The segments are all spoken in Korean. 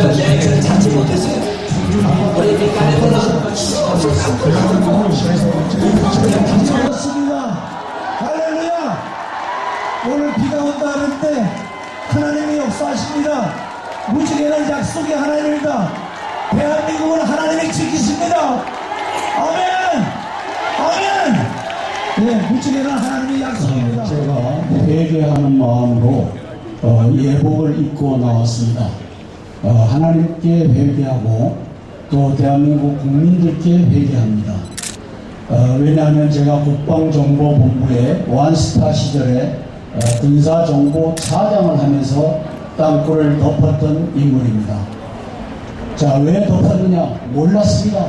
저는 찾지 못했어요. 우리 밑간에 반갑습니다. 할렐루야. 오늘 비가 온다 할 때 하나님이 역사하십니다. 무지개는 약속의 하나님입니다. 대한민국은 하나님이 지키십니다. 아멘. 아멘. 네, 무지개는 하나님의 약속입니다. 제가 회개하는 마음으로 예복을 입고 나왔습니다. 하나님께 회개하고 또 대한민국 국민들께 회개합니다. 왜냐하면 제가 국방정보본부의 원스타 시절에 군사정보 차장을 하면서 땅굴을 덮었던 인물입니다. 자, 왜 덮었느냐? 몰랐습니다.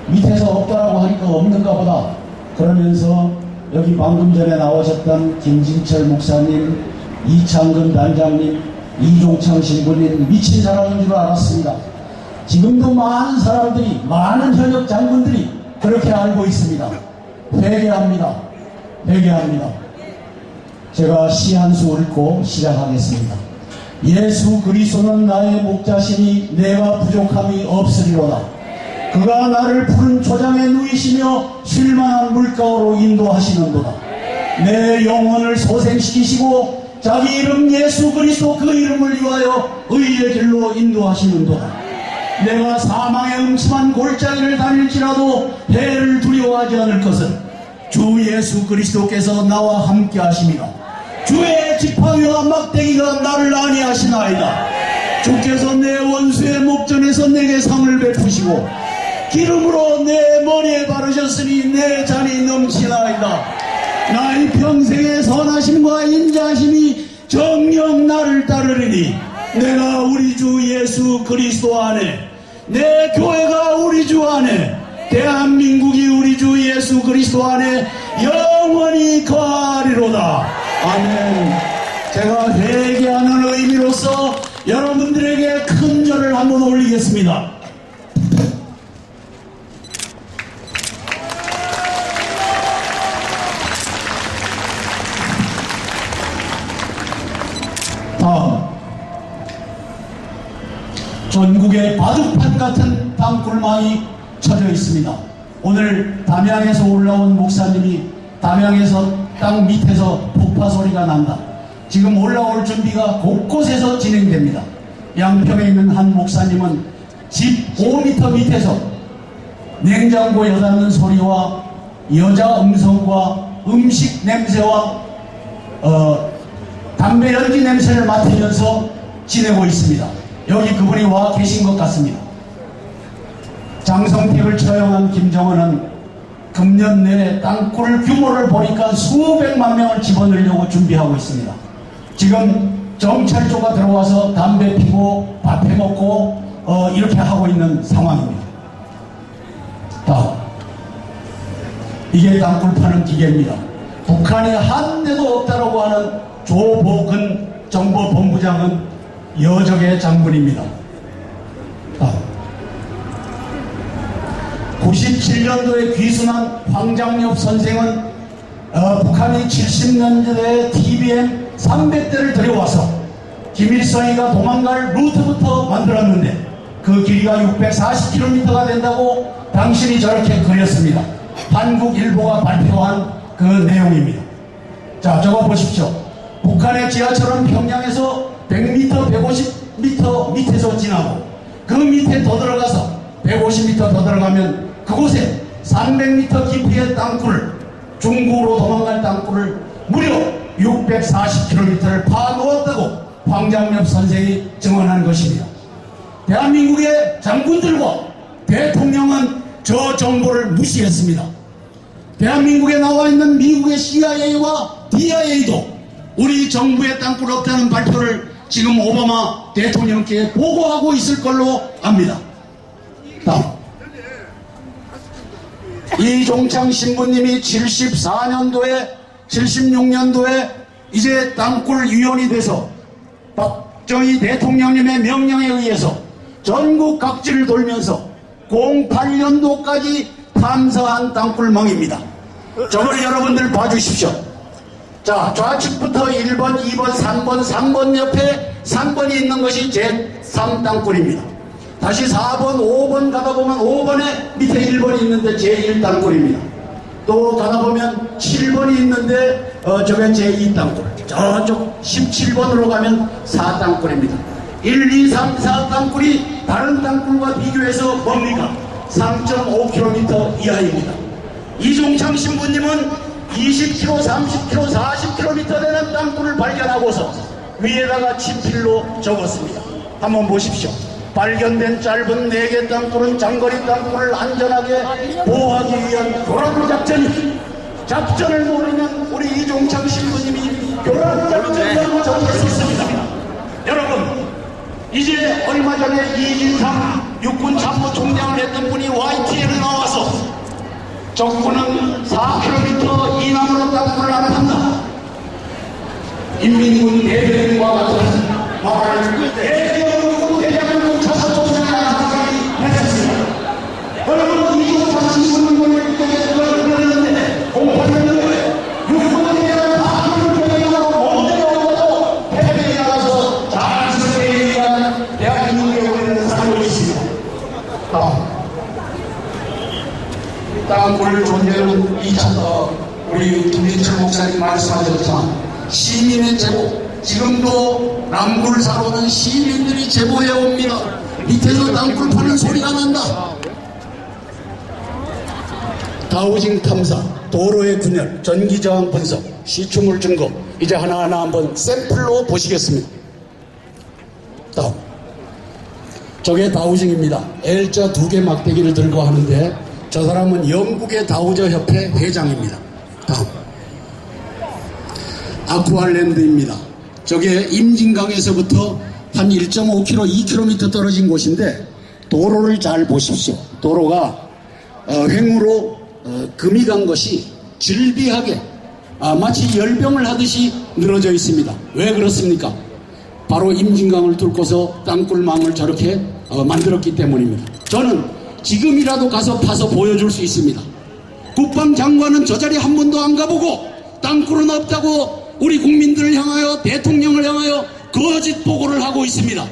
밑에서 없다라고 하니까 없는가 보다. 그러면서 여기 방금 전에 나오셨던 김진철 목사님, 이창근 단장님, 이종창 신부님 미친 사람인 줄 알았습니다. 지금도 많은 사람들이, 많은 현역 장군들이 그렇게 알고 있습니다. 회개합니다. 회개합니다. 제가 시 한 수 읽고 시작하겠습니다. 예수 그리스도는 나의 목자시니 내가 부족함이 없으리로다. 그가 나를 푸른 초장에 누이시며 쉴만한 물가로 인도하시는도다. 내 영혼을 소생시키시고 자기 이름 예수 그리스도 그 이름을 위하여 의의 길로 인도하시는도다. 내가 사망의 음침한 골짜기를 다닐지라도 해를 두려워하지 않을 것은 주 예수 그리스도께서 나와 함께 하심이라. 주의 지팡이와 막대기가 나를 안위하시나이다. 주께서 내 원수의 목전에서 내게 상을 베푸시고 기름으로 내 머리에 바르셨으니 내 잔이 넘치나이다. 나의 평생의 선하심과 인자하심이 정녕 나를 따르리니 내가 우리 주 예수 그리스도 안에, 내 교회가 우리 주 안에, 대한민국이 우리 주 예수 그리스도 안에 영원히 거하리로다. 아멘. 제가 회개하는 의미로서 여러분들에게 큰 절을 한번 올리겠습니다. 다음, 전국에 바둑판 같은 땅굴망이 쳐져 있습니다. 오늘 담양에서 올라온 목사님이 담양에서 땅 밑에서 폭파 소리가 난다. 지금 올라올 준비가 곳곳에서 진행됩니다. 양평에 있는 한 목사님은 집 5m 밑에서 냉장고 여닫는 소리와 여자 음성과 음식 냄새와 담배 연기 냄새를 맡으면서 지내고 있습니다. 여기 그분이 와 계신 것 같습니다. 장성택을 처형한 김정은은 금년 내에 땅굴 규모를 보니까 수백만 명을 집어넣으려고 준비하고 있습니다. 지금 정찰조가 들어와서 담배 피고 밥 해먹고 이렇게 하고 있는 상황입니다. 이게 땅굴 파는 기계입니다. 북한에 한 대도 없다라고 하는 조복은 정보본부장은 여적의 장군입니다. 97년도에 귀순한 황장엽 선생은 북한이 70년대에 TBM 300대를 들여와서 김일성이가 도망갈 루트부터 만들었는데 그 길이가 640km가 된다고 당신이 저렇게 그렸습니다. 한국일보가 발표한 그 내용입니다. 자, 저거 보십시오. 북한의 지하철은 평양에서 100m, 150m 밑에서 지나고 그 밑에 더 들어가서 150m 더 들어가면 그곳에 300m 깊이의 땅굴, 중국으로 도망갈 땅굴을 무려 640km를 파놓았다고 황장엽 선생이 증언한 것입니다. 대한민국의 장군들과 대통령은 저 정보를 무시했습니다. 대한민국에 나와 있는 미국의 CIA와 DIA도 우리 정부의 땅굴 없다는 발표를 지금 오바마 대통령께 보고하고 있을 걸로 압니다. 다음, 이종창 신부님이 74년도에 76년도에 이제 땅굴 위원이 돼서 박정희 대통령님의 명령에 의해서 전국 각지를 돌면서 08년도까지 탐사한 땅굴망입니다. 저걸 여러분들 봐주십시오. 자, 좌측부터 1번, 2번, 3번, 3번 옆에 3번이 있는 것이 제3 땅굴입니다. 다시 4번, 5번 가다 보면 5번에 밑에 1번이 있는데 제1 땅굴입니다. 또 가다 보면 7번이 있는데 저게 제2 땅굴. 저쪽 17번으로 가면 4 땅굴입니다. 1, 2, 3, 4 땅굴이 다른 땅굴과 비교해서 뭡니까? 3.5km 이하입니다. 이종창 신부님은 20km, 30km, 40km 되는 땅굴을 발견하고서 위에다가 친필로 적었습니다. 한번 보십시오. 발견된 짧은 4개 땅굴은 장거리 땅굴을 안전하게 보호하기 위한 교란 작전을 모르는 우리 이종창 신부님이 교란 작전이라고 적었습니다. 여러분, 이제 얼마 전에 이진상 육군 참모총장을 했던 분이 YTN에 나와서 적군은 4km 이남으로 땅굴을 안 판다. 인민군 대변인과 같은 말을 대한민국 대장군 참모총장이 했습니다. 여러분, 이종창 신부님을 그랬는데 공포했는데 육군에 대한 4km 이남으로 못내려오고 대변인이 나가서 자연스럽게 얘기하는 대한민국의 우리는 살고 있습니다. 땅굴 존재는 우리 김진철 목사님 말씀하셨지만 시민의 제보, 지금도 남굴사로는 시민들이 제보해 옵니다. 밑에서 땅굴 파는 소리가 난다. 다우징 탐사, 도로의 균열, 전기저항 분석, 시추물 증거, 이제 하나하나 한번 샘플로 보시겠습니다. 다음, 저게 다우징입니다. L자 2개 막대기를 들고 하는데 저 사람은 영국의 다우저 협회 회장입니다. 다음, 아쿠아랜드입니다. 저게 임진강에서부터 한 1.5km, 2km 떨어진 곳인데 도로를 잘 보십시오. 도로가 횡으로 금이 간 것이 질비하게 마치 열병을 하듯이 늘어져 있습니다. 왜 그렇습니까? 바로 임진강을 뚫고서 땅굴망을 저렇게 만들었기 때문입니다. 저는 지금이라도 가서 파서 보여줄 수 있습니다. 국방장관은 저 자리 한 번도 안 가보고 땅굴은 없다고 우리 국민들을 향하여, 대통령을 향하여 거짓 보고를 하고 있습니다.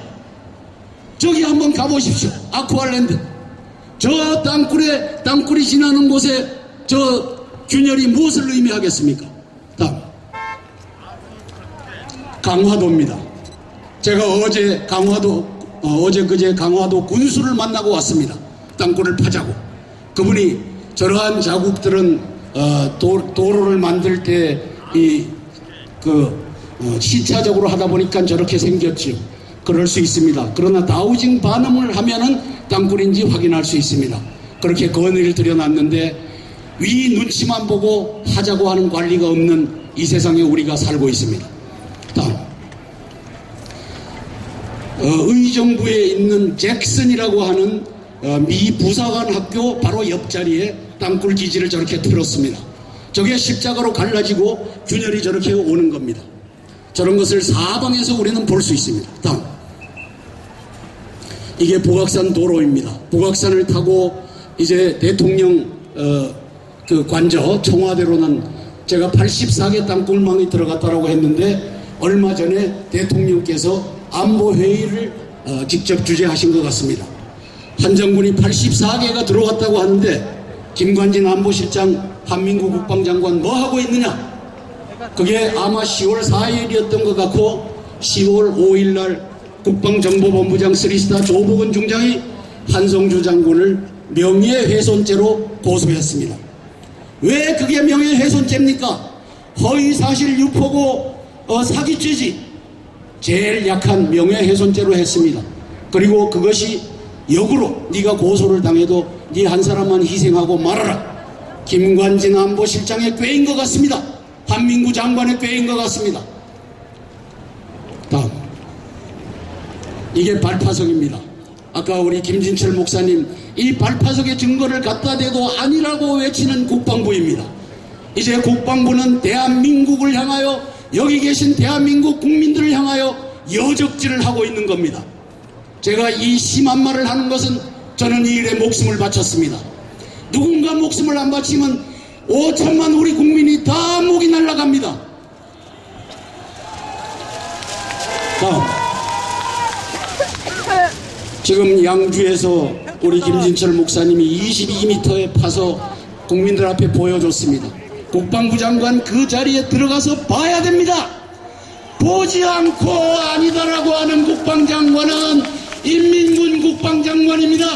저기 한번 가보십시오. 아쿠아랜드. 저 땅굴이 지나는 곳에 저 균열이 무엇을 의미하겠습니까? 다음, 강화도입니다. 제가 어제 강화도 군수를 만나고 왔습니다. 땅굴을 파자고. 그분이 저러한 자국들은 도로를 만들 때 시차적으로 하다 보니까 저렇게 생겼지요. 그럴 수 있습니다. 그러나 다우징 반응을 하면은 땅굴인지 확인할 수 있습니다. 그렇게 건의를 들여놨는데 위 눈치만 보고 하자고 하는 관리가 없는 이 세상에 우리가 살고 있습니다. 다음, 의정부에 있는 잭슨이라고 하는 미 부사관 학교 바로 옆자리에 땅굴 기지를 저렇게 틀었습니다. 저게 십자가로 갈라지고 균열이 저렇게 오는 겁니다. 저런 것을 사방에서 우리는 볼 수 있습니다. 다음, 이게 북악산 도로입니다. 북악산을 타고 이제 대통령 관저 청와대로는 제가 84개 땅굴망이 들어갔다라고 했는데 얼마 전에 대통령께서 안보회의를 직접 주재하신 것 같습니다. 한정군이 84개가 들어갔다고 하는데 김관진 안보실장, 한민구 국방장관 뭐 하고 있느냐? 그게 아마 10월 4일이었던 것 같고 10월 5일 날 국방정보본부장 3스타 조복은 중장이 한성주 장군을 명예훼손죄로 고소했습니다. 왜 그게 명예훼손죄입니까? 허위사실 유포고 사기죄지. 제일 약한 명예훼손죄로 했습니다. 그리고 그것이 역으로 네가 고소를 당해도 네 한 사람만 희생하고 말아라. 김관진 안보실장의 꾀인 것 같습니다. 한민구 장관의 꾀인 것 같습니다. 다음, 이게 발파석입니다. 아까 우리 김진철 목사님 이 발파석의 증거를 갖다 대고 아니라고 외치는 국방부입니다. 이제 국방부는 대한민국을 향하여, 여기 계신 대한민국 국민들을 향하여 여적질을 하고 있는 겁니다. 제가 이 심한 말을 하는 것은 저는 이 일에 목숨을 바쳤습니다. 누군가 목숨을 안 바치면 5천만 우리 국민이 다 목이 날아갑니다. 다음. 지금 양주에서 우리 김진철 목사님이 22m에 파서 국민들 앞에 보여줬습니다. 국방부 장관 그 자리에 들어가서 봐야 됩니다. 보지 않고 아니다라고 하는 국방장관은 인민군 국방장관입니다.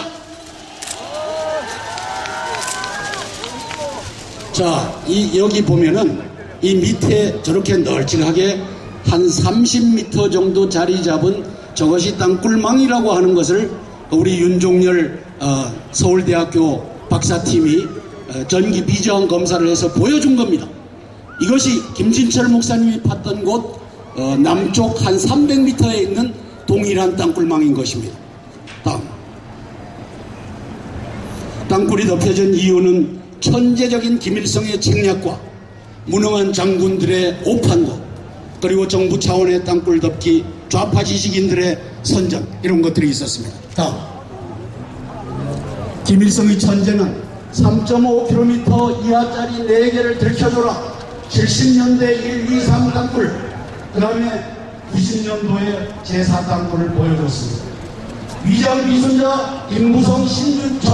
자, 여기 보면은 이 밑에 저렇게 널찍하게 한 30m 정도 자리 잡은 저것이 땅굴망이라고 하는 것을 우리 윤종열 서울대학교 박사팀이 전기 비저항 검사를 해서 보여준 겁니다. 이것이 김진철 목사님이 봤던 곳 남쪽 한 300m에 있는 동일한 땅굴망인 것입니다. 다음. 땅굴이 덮여진 이유는 천재적인 김일성의 책략과 무능한 장군들의 오판과 그리고 정부 차원의 땅굴 덮기, 좌파 지식인들의 선전, 이런 것들이 있었습니다. 다음. 김일성의 천재는 3.5km 이하짜리 4개를 들켜줘라. 70년대 1, 2, 3 땅굴, 그 다음에 90년도에 제4 땅굴을 보여줬습니다. 위장 미순자 김무성, 신준철,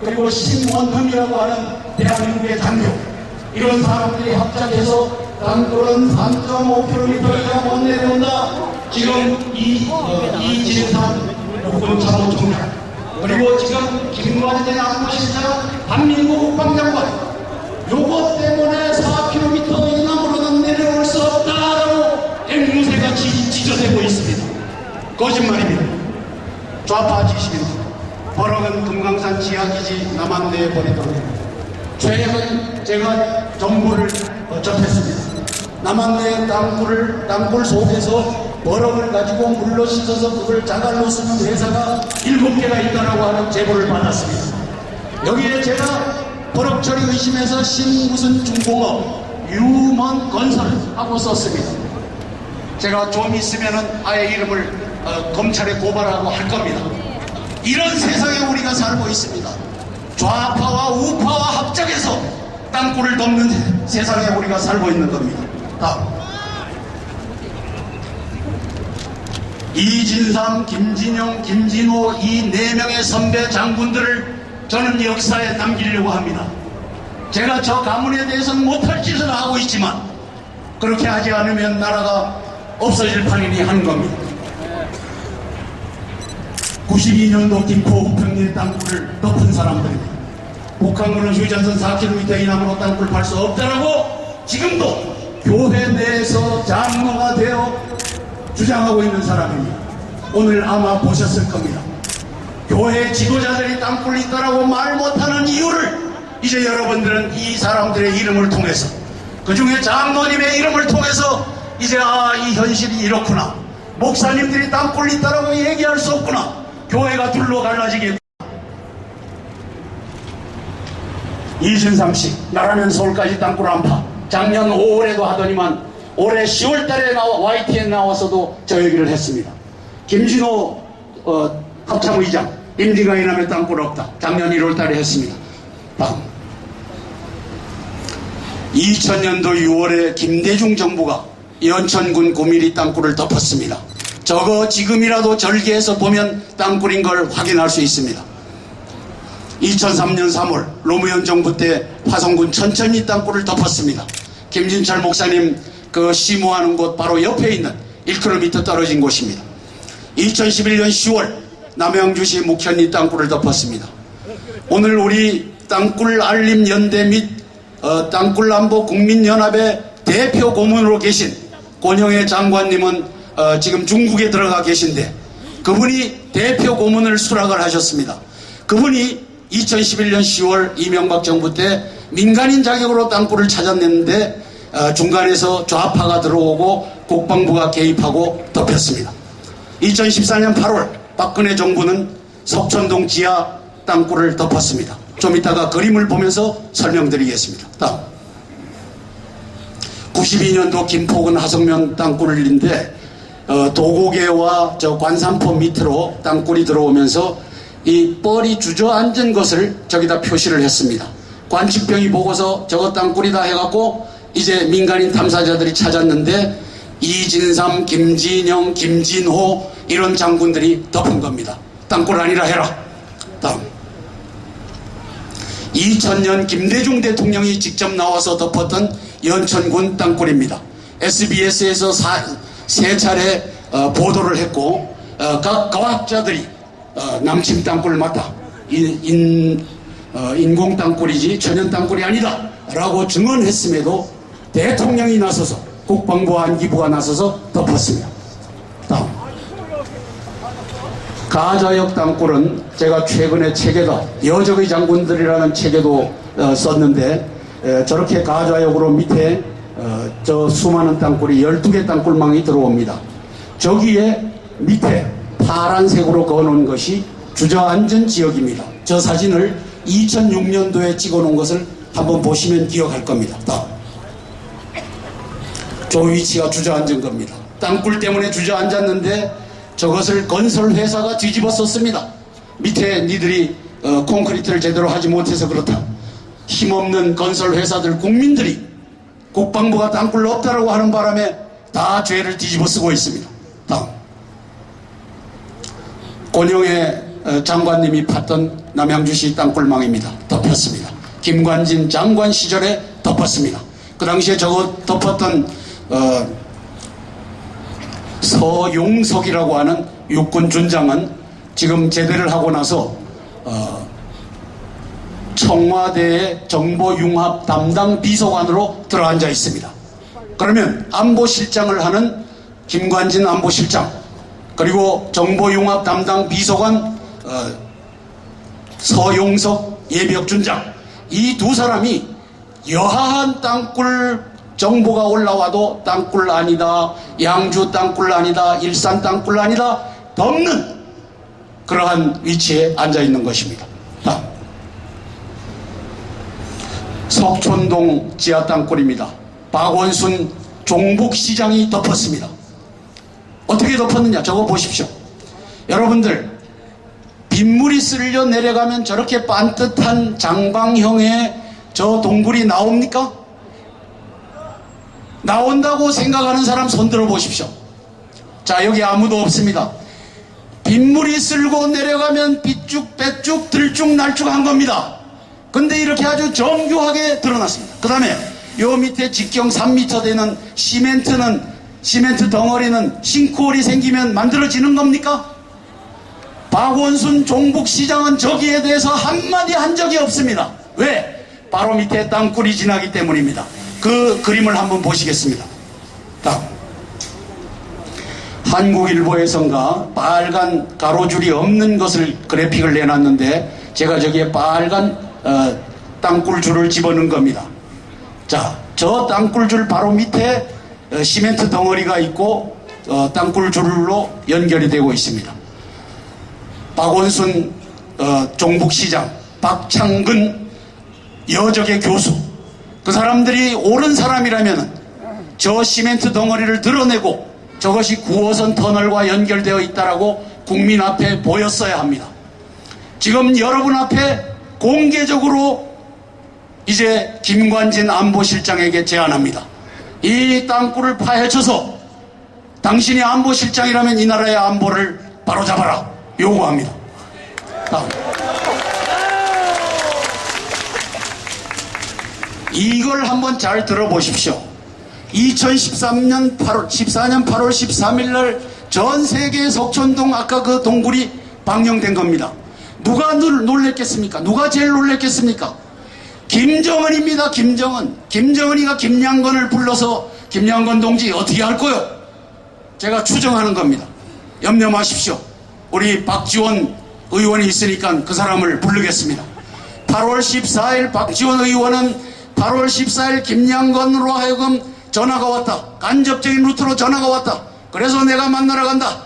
그리고 심원흠이라고 하는 대한민국의 장교, 이런 사람들이 합작해서 땅굴은 3.5km 이하 못 내려온다. 지금 이진상 육군참모총장, 그리고 지금 김관진 안보실장, 한민국 국방장관, 요것 때문에 4km 이남으로는 내려올 수 없다라고 앵무새가 지저대고 있습니다. 거짓말입니다. 좌파 지식입니다. 버럭은 금강산 지하기지 남한대에 버리도록 합니다. 최근 제가 정보를 접했습니다. 남한대 땅굴 속에서 버럭을 가지고 물로 씻어서 그걸 자갈로 쓰는 회사가 7개가 있다라고 하는 제보를 받았습니다. 여기에 제가 버럭 처리 의심해서 신무슨 중공업 유먼 건설을 하고 썼습니다. 제가 좀 있으면은 아예 이름을 검찰에 고발하고 할 겁니다. 이런 세상에 우리가 살고 있습니다. 좌파와 우파와 합작해서 땅굴을 덮는 세상에 우리가 살고 있는 겁니다. 다음. 이진상, 김진영, 김진호 이 4명의 선배 장군들을 저는 역사에 남기려고 합니다. 제가 저 가문에 대해서는 못할 짓을 하고 있지만 그렇게 하지 않으면 나라가 없어질 판이니 하는 겁니다. 92년도 김포 우평리 땅굴을 덮은 사람들입니다. 북한군은 휴전선 4km 이남으로 땅굴 팔 수 없다라고 지금도 교회 내에서 장로가 되어 주장하고 있는 사람입니다. 오늘 아마 보셨을 겁니다. 교회 지도자들이 땅굴 있다라고 말 못하는 이유를 이제 여러분들은 이 사람들의 이름을 통해서, 그 중에 장로님의 이름을 통해서 이제 이 현실이 이렇구나, 목사님들이 땅굴 있다라고 얘기할 수 없구나, 교회가 둘로 갈라지겠구나. 이진상씨 나라면 서울까지 땅굴 안파, 작년 5월에도 하더니만 올해 10월달에 YTN 나와서도 저 얘기를 했습니다. 김진호 합참의장 임진강 이남에 땅굴 없다, 작년 1월달에 했습니다. 다음. 2000년도 6월에 김대중 정부가 연천군 9mm 땅굴을 덮었습니다. 저거 지금이라도 절개해서 보면 땅굴인 걸 확인할 수 있습니다. 2003년 3월 노무현 정부 때 화성군 천천히 땅굴을 덮었습니다. 김진철 목사님 그 시무하는 곳 바로 옆에 있는 1km 떨어진 곳입니다. 2011년 10월 남양주시 묵현리 땅굴을 덮었습니다. 오늘 우리 땅굴 알림 연대 및 땅굴 안보 국민연합의 대표 고문으로 계신 권영애 장관님은 지금 중국에 들어가 계신데 그분이 대표 고문을 수락을 하셨습니다. 그분이 2011년 10월 이명박 정부 때 민간인 자격으로 땅굴을 찾아냈는데 중간에서 좌파가 들어오고 국방부가 개입하고 덮였습니다. 2014년 8월 박근혜 정부는 석천동 지하 땅굴을 덮었습니다. 좀 이따가 그림을 보면서 설명드리겠습니다. 다음. 92년도 김포군 하성면 땅굴인데 도고개와 저 관산포 밑으로 땅굴이 들어오면서 이 뻘이 주저앉은 것을 저기다 표시를 했습니다. 관측병이 보고서 저거 땅굴이다 해갖고 이제 민간인 탐사자들이 찾았는데 이진삼, 김진영, 김진호 이런 장군들이 덮은 겁니다. 땅굴 아니라 해라. 다음 2000년 김대중 대통령이 직접 나와서 덮었던 연천군 땅굴입니다. SBS에서 세 차례 보도를 했고 각 과학자들이 남침 땅굴 맞다. 인공 땅굴이지 천연 땅굴이 아니다 라고 증언했음에도 대통령이 나서서 국방부 안기부가 나서서 덮었습니다. 다음 가자역 땅굴은 제가 최근에 책에다 여적의 장군들이라는 책에도 썼는데 저렇게 가자역으로 밑에 저 수많은 땅굴이 12개 땅굴망이 들어옵니다. 저기에 밑에 파란색으로 그어놓은 것이 주저앉은 지역입니다. 저 사진을 2006년도에 찍어놓은 것을 한번 보시면 기억할 겁니다. 다음 저 위치가 주저앉은 겁니다. 땅굴 때문에 주저앉았는데 저것을 건설회사가 뒤집었었습니다. 밑에 니들이 콘크리트를 제대로 하지 못해서 그렇다. 힘없는 건설회사들 국민들이 국방부가 땅굴 없다라고 하는 바람에 다 죄를 뒤집어 쓰고 있습니다. 다음 권영애 장관님이 팠던 남양주시 땅굴망입니다. 덮였습니다. 김관진 장관 시절에 덮었습니다. 그 당시에 저거 덮었던 서용석이라고 하는 육군 준장은 지금 제대를 하고 나서 청와대의 정보융합 담당 비서관으로 들어앉아 있습니다. 그러면 안보실장을 하는 김관진 안보실장 그리고 정보융합 담당 비서관 서용석 예비역준장 이 두 사람이 여하한 땅굴 정보가 올라와도 땅굴 아니다, 양주 땅굴 아니다, 일산 땅굴 아니다 덮는 그러한 위치에 앉아 있는 것입니다. 다음 석촌동 지하 땅굴입니다. 박원순 종북시장이 덮었습니다. 어떻게 덮었느냐 저거 보십시오. 여러분들 빗물이 쓸려 내려가면 저렇게 반듯한 장방형의 저 동굴이 나옵니까? 나온다고 생각하는 사람 손 들어 보십시오. 자 여기 아무도 없습니다. 빗물이 쓸고 내려가면 빗쭉 빼쭉 들쭉 날쭉한 겁니다. 근데 이렇게 아주 정교하게 드러났습니다. 그 다음에 요 밑에 직경 3m 되는 시멘트 덩어리는 싱크홀이 생기면 만들어지는 겁니까? 박원순 종북시장은 저기에 대해서 한마디 한 적이 없습니다. 왜? 바로 밑에 땅굴이 지나기 때문입니다. 그 그림을 한번 보시겠습니다. 다음 한국일보에선가 빨간 가로줄이 없는 것을 그래픽을 내놨는데 제가 저기에 빨간 땅굴줄을 집어넣은 겁니다. 자, 저 땅굴줄 바로 밑에 시멘트 덩어리가 있고 땅굴줄로 연결이 되고 있습니다. 박원순 종북시장, 박창근 여적의 교수 그 사람들이 옳은 사람이라면 저 시멘트 덩어리를 드러내고 저것이 9호선 터널과 연결되어 있다라고 국민 앞에 보였어야 합니다. 지금 여러분 앞에 공개적으로 이제 김관진 안보실장에게 제안합니다. 이 땅굴을 파헤쳐서 당신이 안보실장이라면 이 나라의 안보를 바로잡아라 요구합니다. 다음. 이걸 한번 잘 들어보십시오. 2014년 8월 13일 날 전 세계 석촌동 아까 그 동굴이 방영된 겁니다. 누가 놀랬겠습니까? 누가 제일 놀랬겠습니까? 김정은입니다. 김정은. 김정은이가 김양건을 불러서 김양건 동지 어떻게 할 거요? 제가 추정하는 겁니다. 염려 마십시오. 우리 박지원 의원이 있으니까 그 사람을 부르겠습니다. 8월 14일 박지원 의원은 8월 14일 김양건으로 하여금 전화가 왔다. 간접적인 루트로 전화가 왔다. 그래서 내가 만나러 간다.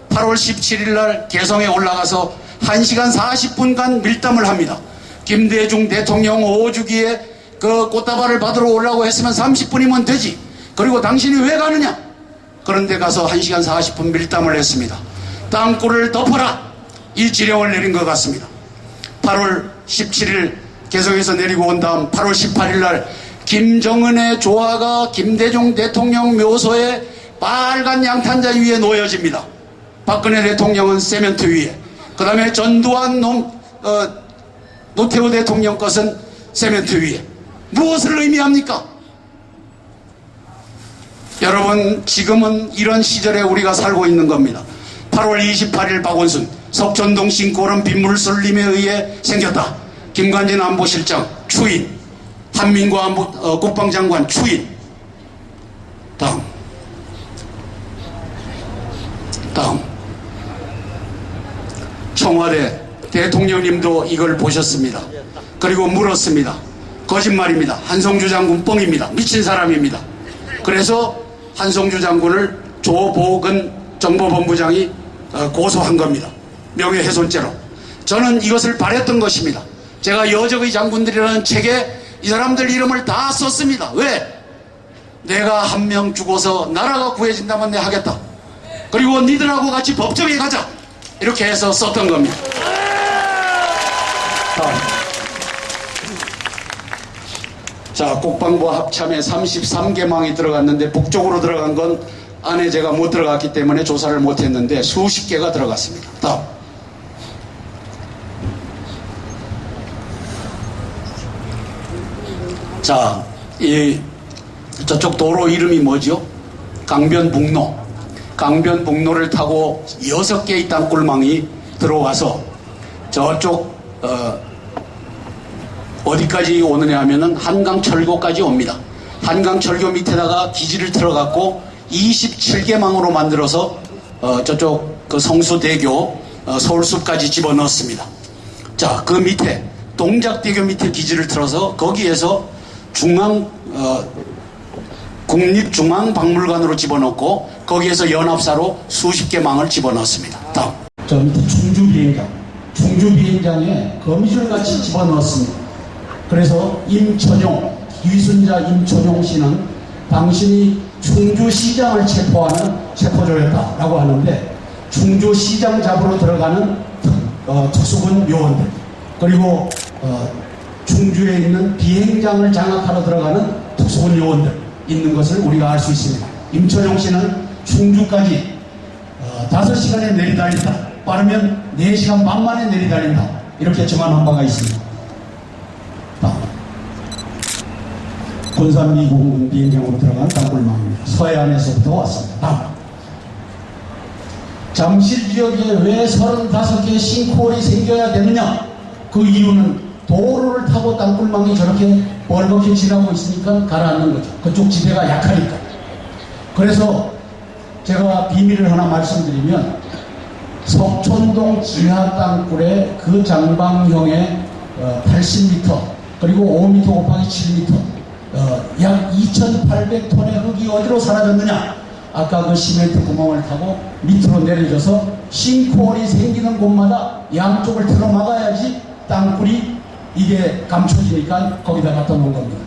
8월 17일 날 개성에 올라가서 1시간 40분간 밀담을 합니다. 김대중 대통령 5주기에 그 꽃다발을 받으러 오려고 했으면 30분이면 되지. 그리고 당신이 왜 가느냐? 그런데 가서 1시간 40분 밀담을 했습니다. 땅굴을 덮어라. 이 지령을 내린 것 같습니다. 8월 17일 개성에서 내리고 온 다음 8월 18일 날 김정은의 조화가 김대중 대통령 묘소에 빨간 양탄자 위에 놓여집니다. 박근혜 대통령은 세멘트 위에, 그 다음에 전두환 노태우 대통령 것은 세멘트 위에. 무엇을 의미합니까? 여러분, 지금은 이런 시절에 우리가 살고 있는 겁니다. 8월 28일 박원순 석촌동 신고는 빗물 쏠림에 의해 생겼다. 김관진 안보실장 추인, 한민구 국방장관 추인. 다음 청와대 대통령님도 이걸 보셨습니다. 그리고 물었습니다. 거짓말입니다. 한성주 장군 뻥입니다. 미친 사람입니다. 그래서 한성주 장군을 조보근 정보본부장이 고소한 겁니다. 명예훼손죄로. 저는 이것을 바랬던 것입니다. 제가 여적의 장군들이라는 책에 이 사람들 이름을 다 썼습니다. 왜? 내가 한 명 죽어서 나라가 구해진다면 내가 하겠다. 그리고 니들하고 같이 법정에 가자. 이렇게 해서 썼던 겁니다. 자, 국방부 합참에 33개망이 들어갔는데 북쪽으로 들어간 건 안에 제가 못 들어갔기 때문에 조사를 못했는데 수십 개가 들어갔습니다. 다음. 자, 저쪽 도로 이름이 뭐죠? 강변북로. 강변북로를 타고 6개의 땅굴망이 들어와서 저쪽 어디까지 오느냐 하면은 한강철교까지 옵니다. 한강철교 밑에다가 기지를 틀어갖고 27개망으로 만들어서 저쪽 그 성수대교 서울숲까지 집어넣었습니다. 자, 그 밑에 동작대교 밑에 기지를 틀어서 거기에서 국립중앙박물관으로 집어넣고 거기에서 연합사로 수십 개 망을 집어넣었습니다. 다음. 저 밑에 충주비행장. 충주비행장에 거미줄같이 집어넣었습니다. 그래서 위순자 임천용 씨는 당신이 충주시장을 체포하는 체포조였다라고 하는데, 충주시장 잡으러 들어가는 특수군 요원들, 그리고 충주에 있는 비행장을 장악하러 들어가는 특수군 요원들 있는 것을 우리가 알 수 있습니다. 임천용 씨는 충주까지 5시간에 내리달린다. 빠르면 4시간 반 만에 내리달린다. 이렇게 정한한 바가 있습니다. 군산 미군 비행장으로 들어간 땅굴망입니다. 서해안에서부터 왔습니다. 잠실 지역에 왜 35개의 싱크홀이 생겨야 되느냐? 그 이유는 도로를 타고 땅굴망이 저렇게 벌겋게 지나고 있으니까 가라앉는 거죠. 그쪽 지대가 약하니까. 그래서 제가 비밀을 하나 말씀드리면, 석촌동 지하 땅굴의 그 장방형의 80m 그리고 5m 곱하기 7m 약 2,800톤의 흙이 어디로 사라졌느냐? 아까 그 시멘트 구멍을 타고 밑으로 내려져서 싱크홀이 생기는 곳마다 양쪽을 틀어 막아야지 땅굴이 이게 감춰지니까 거기다 갖다 놓은 겁니다.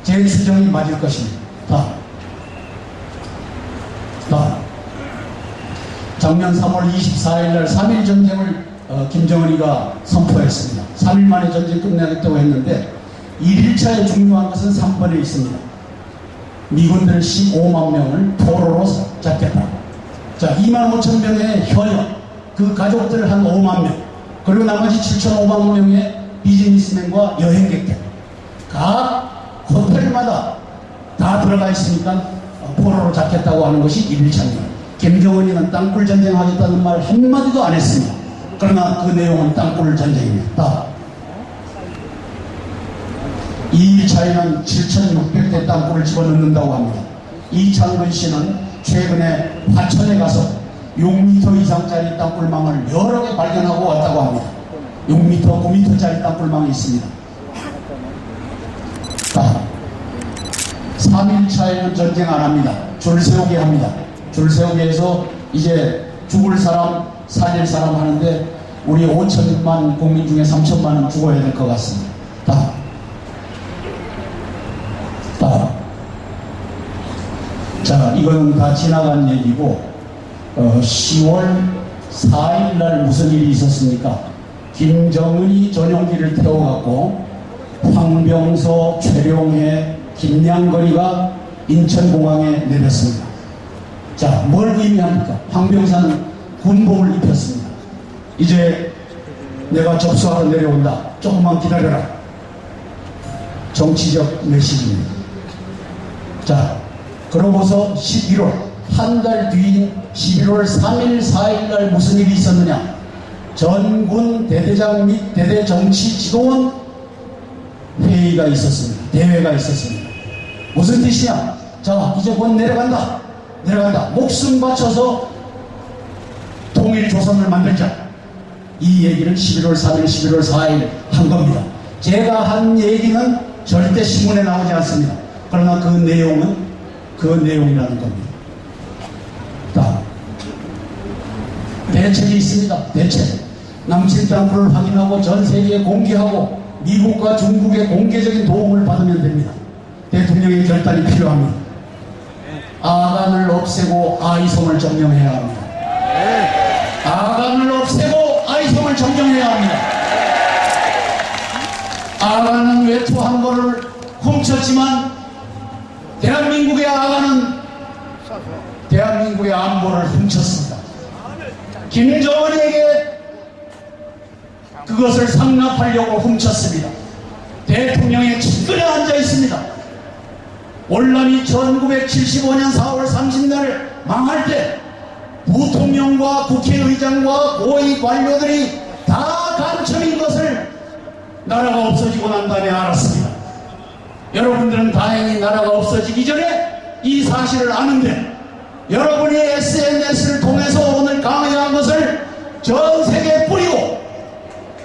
제 추정이 맞을 것입니다. 작년 3월 24일 날 3.1 전쟁을 김정은이가 선포했습니다. 3일 만에 전쟁 끝내겠다고 했는데 1일차에 중요한 것은 3번에 있습니다. 미군들 15만 명을 포로로 잡겠다. 자, 2만 5천 명의 현역, 그 가족들 한 5만 명, 그리고 나머지 7,500만 명의 비즈니스맨과 여행객들, 각 호텔마다 다 들어가 있으니까 포로로 잡겠다고 하는 것이 1일차입니다. 김정은이는 땅굴 전쟁하겠다는 말 한마디도 안 했습니다. 그러나 그 내용은 땅굴 전쟁입니다. 2일차에는 7,600대 땅굴을 집어넣는다고 합니다. 이창근 씨는 최근에 화천에 가서 6m 이상짜리 땅굴망을 여러 개 발견하고 왔다고 합니다. 6m, 9m짜리 땅굴망이 있습니다. 3일차에는 전쟁 안 합니다. 줄 세우게 합니다. 줄 세우게 해서 이제 죽을 사람, 살릴 사람 하는데 우리 5천만 국민 중에 3천만은 죽어야 될 것 같습니다. 자, 이건 다 지나간 얘기고 10월 4일 날 무슨 일이 있었습니까? 김정은이 전용기를 태워갖고 황병서, 최룡해, 김양거리가 인천공항에 내렸습니다. 자, 뭘 의미합니까? 황병사는 군복을 입혔습니다. 이제 내가 접수하러 내려온다. 조금만 기다려라. 정치적 메시지입니다. 자, 그러고서 11월, 한 달 뒤인 11월 3일, 4일 날 무슨 일이 있었느냐? 전군 대대장 및 대대 정치 지도원 회의가 있었습니다. 대회가 있었습니다. 무슨 뜻이냐? 자, 이제 곧 내려간다. 내려간다. 목숨 바쳐서 통일 조선을 만들자. 이 얘기를 11월 3일, 11월 4일 한 겁니다. 제가 한 얘기는 절대 신문에 나오지 않습니다. 그러나 그 내용은 그 내용이라는 겁니다. 다음. 대책이 있습니다. 대책. 남친 땅굴을 확인하고 전 세계에 공개하고 미국과 중국의 공개적인 도움을 받으면 됩니다. 대통령의 결단이 필요합니다. 아간을 없애고 아이성을 점령해야 합니다. 아간을 없애고 아이성을 점령해야 합니다. 아간은 외투한 거를 훔쳤지만 대한민국의 아간은 대한민국의 안보를 훔쳤습니다. 김정은에게 그것을 상납하려고 훔쳤습니다. 대통령의 측근에 앉아 있습니다. 월남이 1975년 4월 30일 망할 때 부통령과 국회의장과 고위 관료들이 다 간첩인 것을 나라가 없어지고 난 다음에 알았습니다. 여러분들은 다행히 나라가 없어지기 전에 이 사실을 아는데 여러분이 SNS를 통해서 오늘 강요한 것을 전 세계에 뿌리고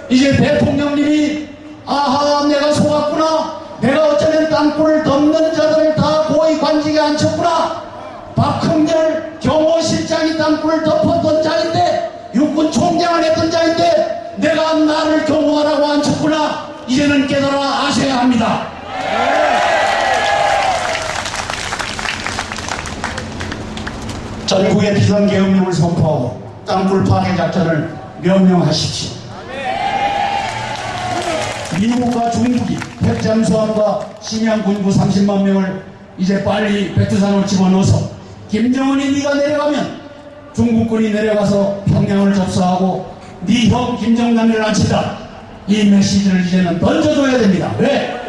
이제 대통령님이 아하 내가 속았구나, 내가 어쩌면 땅굴을 덮는 자들 다 고위 관직에 앉혔구나, 박흥렬 경호실장이 땅굴을 덮었던 자인데 육군 총장을 했던 자인데 내가 나를 경호하라고 앉혔구나, 이제는 깨달아 아셔야 합니다. 전국에 비상계엄령을 선포하고 땅굴 파괴 작전을 명령하십시오. 미국과 중국이 핵잠수함과 심양 군부 30만 명을 이제 빨리 백두산으로 집어넣어서 김정은이 네가 내려가면 중국군이 내려가서 평양을 접수하고 네 형 김정남을 앉히다. 이 메시지를 이제는 던져줘야 됩니다. 왜?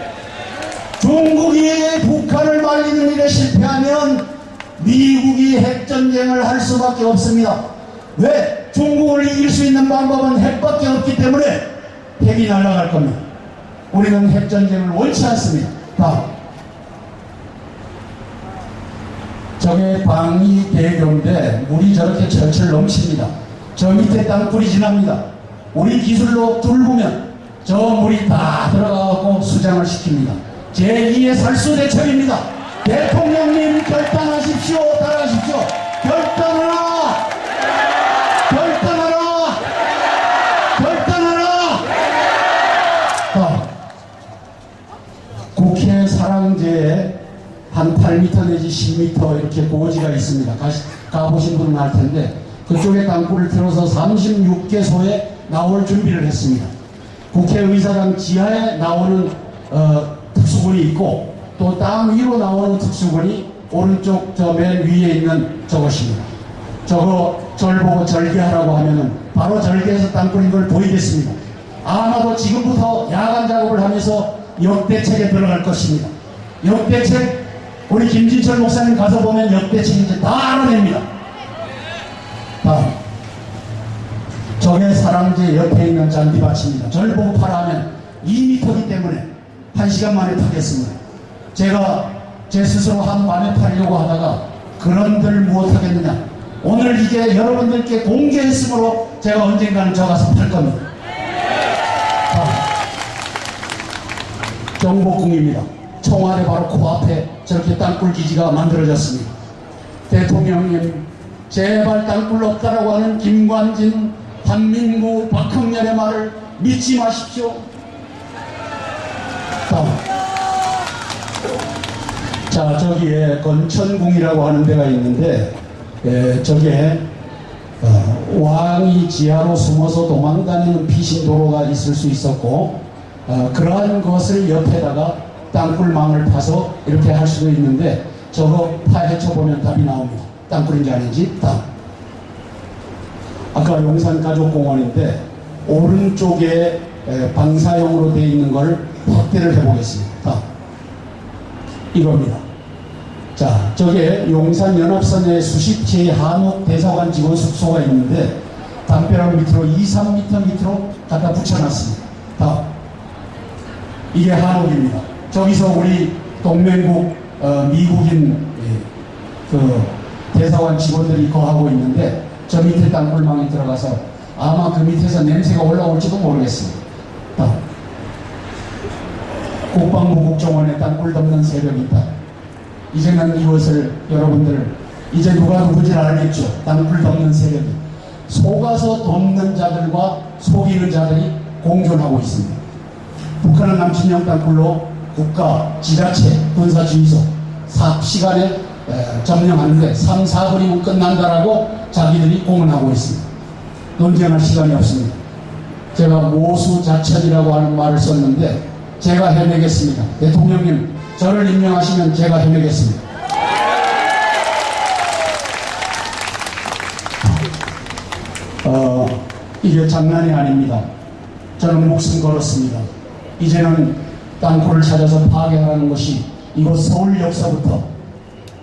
중국이 북한을 말리는 일에 실패하면 미국이 핵전쟁을 할 수밖에 없습니다. 왜? 중국을 이길 수 있는 방법은 핵밖에 없기 때문에 핵이 날아갈 겁니다. 우리는 핵전쟁을 원치 않습니다. 다음. 저게 방위대교인데 물이 저렇게 철철 넘칩니다. 저 밑에 땅굴이 지납니다. 우리 기술로 뚫으면 저 물이 다 들어가고 수장을 시킵니다. 제2의 살수대첩입니다. 대통령님 결단하십시오. 따라하십시오. 결단하라! 결단하라! 결단하라! 국회 사랑제에 한 8m 내지 10m 이렇게 고지가 있습니다. 가보신 분은 알 텐데 그쪽에 땅굴을 틀어서 36개소에 나올 준비를 했습니다. 국회의사당 지하에 나오는 특수군이 있고 또 땅 위로 나오는 특수군이 오른쪽 저 맨 위에 있는 저것입니다. 저거 절 보고 절개하라고 하면은 바로 절개해서 땅굴인 걸 보이겠습니다. 아마도 지금부터 야간 작업을 하면서 역대책에 들어갈 것입니다. 역대책 우리 김진철 목사님 가서 보면 역대책 이제 다 알아냅니다. 다음. 저게 사랑제 옆에 있는 잔디밭입니다. 절 보고 파라하면 2m이기 때문에 1시간 만에 타겠습니다. 제가 제 스스로 한 밤에 타려고 하다가 그런들 무엇하겠느냐. 오늘 이제 여러분들께 공개했으므로 제가 언젠가는 저 가서 탈 겁니다. 경복궁입니다. 청와대 바로 코앞에 저렇게 땅굴 기지가 만들어졌습니다. 대통령님 제발 땅굴 없다라고 하는 김관진, 한민구, 박흥렬의 말을 믿지 마십시오. 자, 저기에 건천궁이라고 하는 데가 있는데 저기에 왕이 지하로 숨어서 도망다니는 피신도로가 있을 수 있었고 그러한 것을 옆에다가 땅굴망을 파서 이렇게 할 수도 있는데 저거 파헤쳐보면 답이 나옵니다. 땅굴인지 아닌지 다음. 아까 용산가족공원인데 오른쪽에 방사형으로 되어 있는 걸 확대를 해보겠습니다. 다음. 이겁니다. 자, 저게 용산연합선의 수십 채의 한옥 대사관 직원 숙소가 있는데 담벼락 밑으로 2-3m 밑으로 갖다 붙여놨습니다. 다음. 이게 한옥입니다. 저기서 우리 동맹국 미국인 그 대사관 직원들이 거하고 있는데 저 밑에 땅굴망에 들어가서 아마 그 밑에서 냄새가 올라올지도 모르겠습니다. 다음. 국방부 국정원에 땅굴 덮는 세력이 있다. 이제는 이것을 여러분들 이제 누가 누군지 알겠죠. 땅굴 덮는 세력이 속아서 돕는 자들과 속이는 자들이 공존하고 있습니다. 북한은 남침형 땅굴로 국가, 지자체, 군사지휘소 시간에 점령하는데 3, 4분이면 끝난다라고 자기들이 공언하고 있습니다. 논쟁할 시간이 없습니다. 제가 모수자천이라고 하는 말을 썼는데 제가 해내겠습니다. 대통령님 저를 임명하시면 제가 해내겠습니다. 이게 장난이 아닙니다. 저는 목숨 걸었습니다. 이제는 땅굴을 찾아서 파괴하는 것이 이곳 서울 역사부터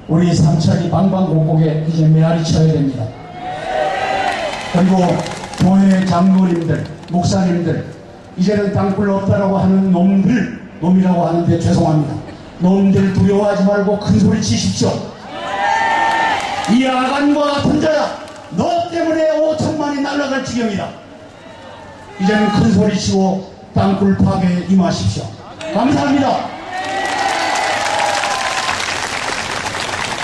우리 삼천리 방방곡곡에 이제 메아리 쳐야 됩니다. 그리고 교회 장로님들, 목사님들, 이제는 땅굴 없다라고 하는 놈이라고 하는데 죄송합니다. 놈들 두려워하지 말고 큰 소리 치십시오. 이 아간과 같은 자야, 너 때문에 5천만이 날아갈 지경이다. 이제는 큰 소리 치고 땅굴 파괴에 임하십시오. 감사합니다.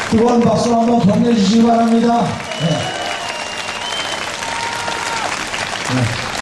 뜨거운 박수 한번 보내주시기 바랍니다. 네. 네.